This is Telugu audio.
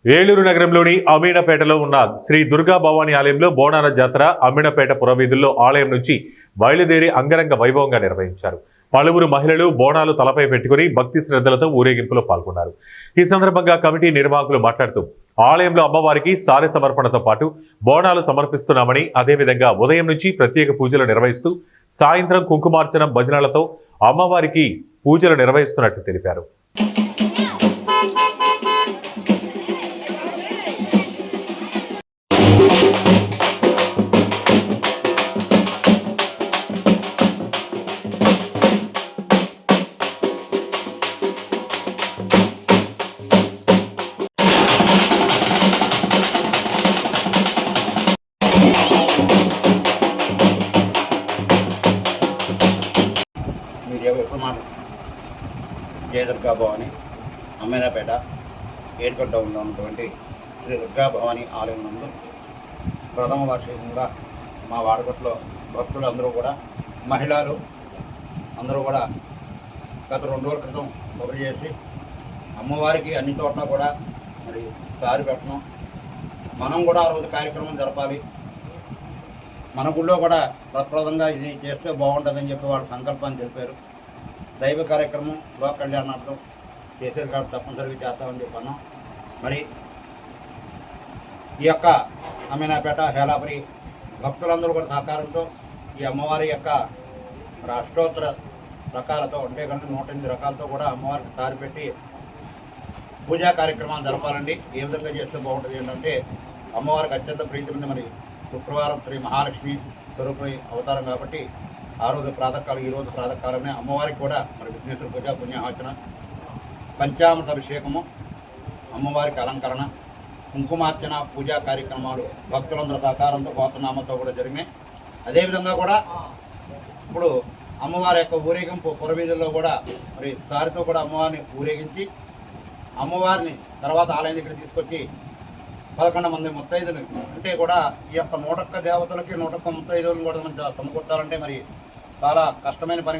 ఏలూరు నగరంలోని అమీనపేటలో ఉన్న శ్రీ దుర్గా భవానీ ఆలయంలో బోనాల జాతర అమీనపేట పురవీధుల్లో ఆలయం నుంచి బయలుదేరి అంగరంగ వైభవంగా నిర్వహించారు. పలువురు మహిళలు బోనాలు తలపై పెట్టుకుని భక్తి శ్రద్ధలతో ఊరేగింపులో పాల్గొన్నారు. ఈ సందర్భంగా కమిటీ నిర్వాహకులు మాట్లాడుతూ ఆలయంలో అమ్మవారికి సారె సమర్పణతో పాటు బోనాలు సమర్పిస్తున్నామని, అదేవిధంగా ఉదయం నుంచి ప్రత్యేక పూజలు నిర్వహిస్తూ సాయంత్రం కుంకుమార్చన భజనలతో అమ్మవారికి పూజలు నిర్వహిస్తున్నట్లు తెలిపారు. మీడియా విప్రమాణం జయ దుర్గా భవాని అమ్మేనపేట ఏడుకొండ ఉన్నటువంటి శ్రీ దుర్గా భవాని ఆలయం నందు ప్రథమ వార్షికంగా మా వాడకొట్లో భక్తులు అందరూ కూడా మహిళలు అందరూ కూడా గత 2 రోజుల క్రితం కొబ్బరి చేసి అమ్మవారికి అన్ని చోట్ల కూడా మరి సారి పెట్టడం, మనం కూడా ఆ రోజు కార్యక్రమం జరపాలి, మన గుళ్ళో కూడా ప్రప్రదంగా ఇది చేస్తే బాగుంటుందని చెప్పి వాళ్ళ సంకల్పాన్ని తెలిపారు. దైవ కార్యక్రమం లోక కళ్యాణార్థం చేసేది కాబట్టి తప్పనిసరిగా చేస్తామని చెప్పన్నాం. మరి ఈ యొక్క అమీనాపేట హేలాపురి భక్తులందరూ కూడా సహకారంతో ఈ అమ్మవారి యొక్క అష్టోత్తర రకాలతో అంటే కనుక 108 రకాలతో కూడా అమ్మవారికి సారిపెట్టి పూజా కార్యక్రమాలు జరపాలండి. ఏ విధంగా చేస్తే బాగుంటుంది ఏంటంటే అమ్మవారికి అత్యంత ప్రీతి ఉంది. మరి శుక్రవారం శ్రీ మహాలక్ష్మి స్వరూపి అవతారం కాబట్టి ఆ రోజు ప్రాతకాలం, ఈ రోజు ప్రాతకాలమే అమ్మవారికి కూడా మరి విఘ్నేశ్వర పూజ పుణ్యాహవచన పంచామృత అభిషేకము, అమ్మవారికి అలంకరణ, కుంకుమార్చన పూజా కార్యక్రమాలు భక్తులందరూ సహకారంతో గోత్రనామంతో కూడా జరిగినాయి. అదేవిధంగా కూడా ఇప్పుడు అమ్మవారి యొక్క ఊరేగింపు పురవీధుల్లో కూడా మరి సారితో కూడా అమ్మవారిని ఊరేగించి అమ్మవారిని తర్వాత ఆలయం దగ్గర తీసుకొచ్చి 11 మంది ముత్తైదులు అంటే కూడా ఈ యొక్క 101 దేవతలకి 101 ముత్తైదులను కూడా మనం సమకూర్చాలంటే మరి చాలా కష్టమైన పని.